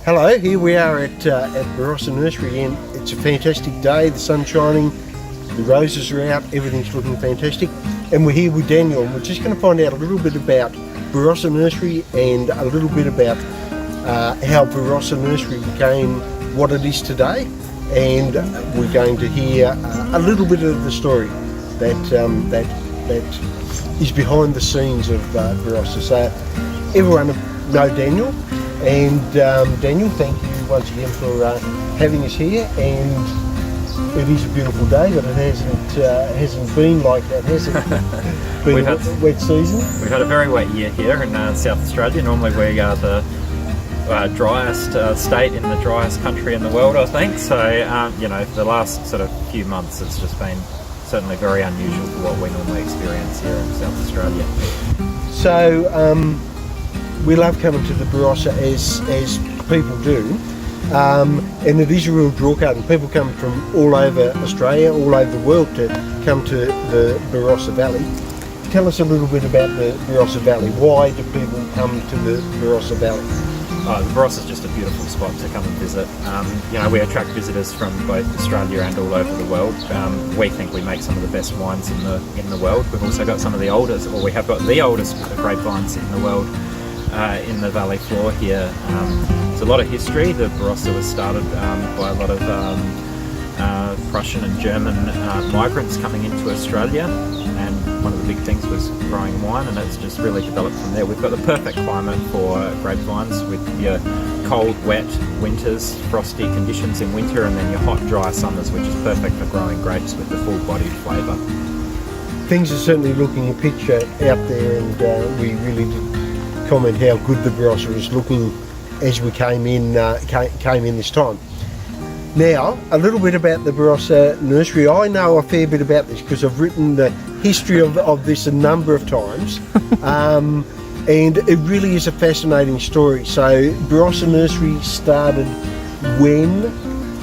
Hello, here we are at Barossa Nursery, and it's a fantastic day. The sun's shining, the roses are out, everything's looking fantastic. And we're here with Daniel, and we're just going to find out a little bit about Barossa Nursery and a little bit about how Barossa Nursery became what it is today. And we're going to hear a little bit of the story that is behind the scenes of Barossa. So everyone know Daniel. And Daniel, thank you once again for having us here. And it is a beautiful day, but it hasn't been like that, has it? Been a wet season. We've had a very wet year here in South Australia. Normally we are the driest state in the driest country in the world, I think. So you know, the last sort of few months it's just been certainly very unusual for what we normally experience here in South Australia. So we love coming to the Barossa as people do, and it is a real draw card, and people come from all over Australia, all over the world to come to the Barossa Valley. Tell us a little bit about the Barossa Valley. Why do people come to the Barossa Valley? The Barossa is just a beautiful spot to come and visit. You know, we attract visitors from both Australia and all over the world. We think we make some of the best wines in the world. We've also got some of the oldest, or we have got the oldest grapevines in the world. In the valley floor here. There's a lot of history. The Barossa was started by a lot of Prussian and German migrants coming into Australia, and one of the big things was growing wine, and it's just really developed from there. We've got the perfect climate for grapevines, with your cold, wet winters, frosty conditions in winter, and then your hot, dry summers, which is perfect for growing grapes with the full-bodied flavour. Things are certainly looking a picture out there, and we really did comment how good the Barossa is looking as we came in this time. Now, a little bit about the Barossa Nursery. I know a fair bit about this because I've written the history of this a number of times, and it really is a fascinating story. So Barossa Nursery started when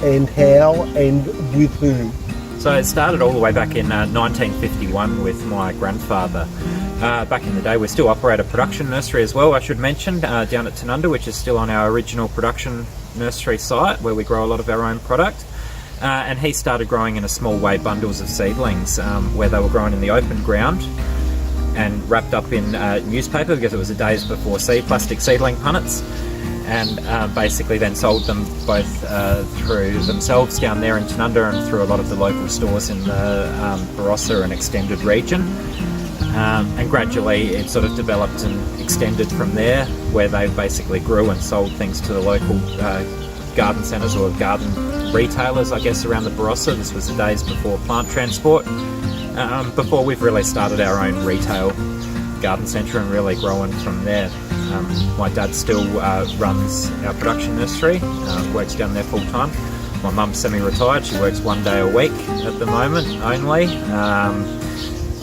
and how and with whom? So it started all the way back in 1951 with my grandfather. Back in the day, we still operate a production nursery as well, I should mention, down at Tanunda, which is still on our original production nursery site where we grow a lot of our own product. And he started growing in a small way bundles of seedlings where they were grown in the open ground and wrapped up in newspaper, because it was the days before plastic seedling punnets, and basically then sold them both through themselves down there in Tanunda and through a lot of the local stores in the Barossa and extended region. And gradually it sort of developed and extended from there, where they basically grew and sold things to the local garden centres or garden retailers, I guess, around the Barossa. This was the days before plant transport, before we've really started our own retail garden centre and really growing from there. My dad still runs our production nursery, works down there full time. My mum's semi-retired, she works 1 day a week at the moment only.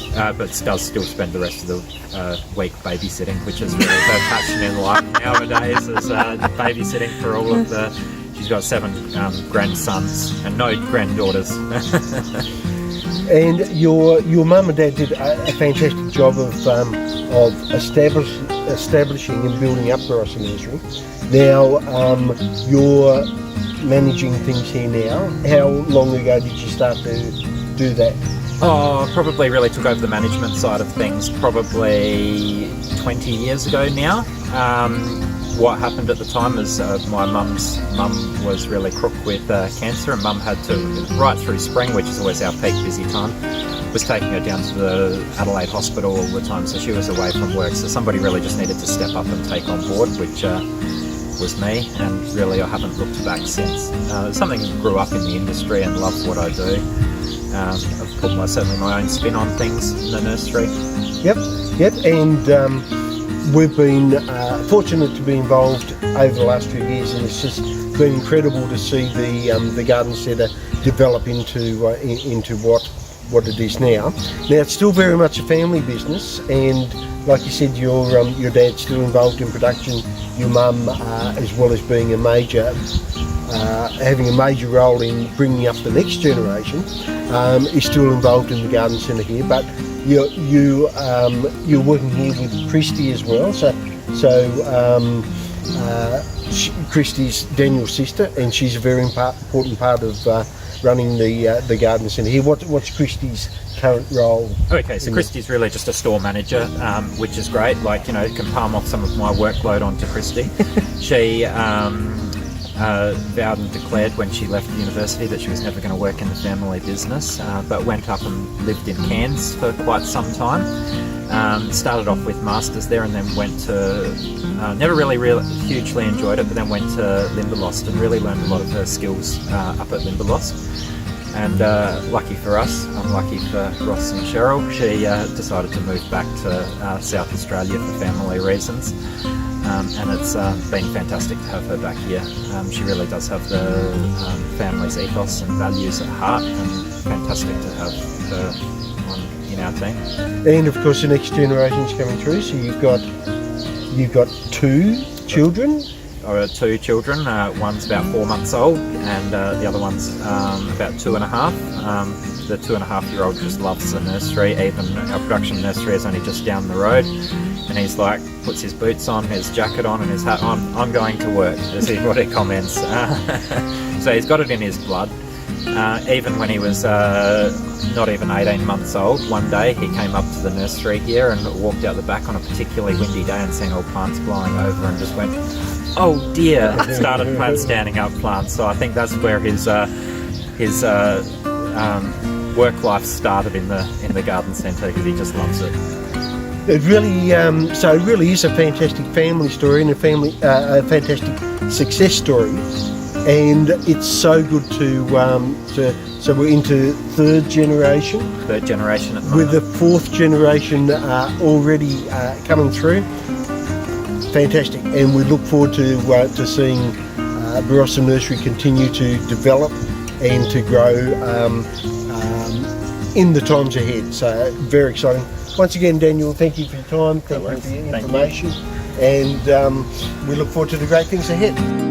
But does still spend the rest of the week babysitting, which is really her passion in life nowadays, is babysitting for all of the... She's got 7 grandsons and no granddaughters. And your mum and dad did a fantastic job of establishing and building up Barossa Nursery. Now you're managing things here now. How long ago did you start to do that? Probably really took over the management side of things probably 20 years ago now. What happened at the time is my mum's mum was really crook with cancer, and mum had to, right through spring, which is always our peak busy time, was taking her down to the Adelaide hospital all the time, so she was away from work. So somebody really just needed to step up and take on board, which was me, and really I haven't looked back since. Something grew up in the industry and loved what I do. I've put certainly my own spin on things in the nursery. Yep, and we've been fortunate to be involved over the last few years, and it's just been incredible to see the garden centre develop into what it is now. Now it's still very much a family business, and like you said, your dad's still involved in production. Your mum, as well as being having a major role in bringing up the next generation, is still involved in the garden centre here. But you're working here with Christy as well. So Christy's Daniel's sister, and she's a very important part of running the garden centre here. What's Christy's current role? Okay, so Christy's really just a store manager, which is great. Like, you know, you can palm off some of my workload onto Christy. She vowed and declared when she left university that she was never going to work in the family business, but went up and lived in Cairns for quite some time. Started off with masters there, and then went to never really hugely enjoyed it, but then went to Limberlost and really learned a lot of her skills up at Limberlost. And lucky for us, unlucky for Ross and Cheryl, she decided to move back to South Australia for family reasons. And it's been fantastic to have her back here. She really does have the family's ethos and values at heart, and fantastic to have her in our team. And of course the next generation's coming through, so you've got 2 children. Two children, one's about 4 months old, and the other one's about 2.5. The 2.5-year-old just loves the nursery. Even our production nursery is only just down the road, and he's like, puts his boots on, his jacket on and his hat on, I'm going to work, is what he comments. So he's got it in his blood. Even when he was not even 18 months old, one day he came up to the nursery here and walked out the back on a particularly windy day and seen all plants blowing over and just went, oh dear, started standing up plants. So I think that's where his work life started in the garden centre, because he just loves it. It really, so it really is a fantastic family story and a fantastic success story, and it's so good to so we're into third generation at the moment, with the 4th generation already coming through. Fantastic, and we look forward to seeing Barossa Nursery continue to develop and to grow in the times ahead. So very exciting. Once again, Daniel, thank you for your time, thank you for your information, and we look forward to the great things ahead.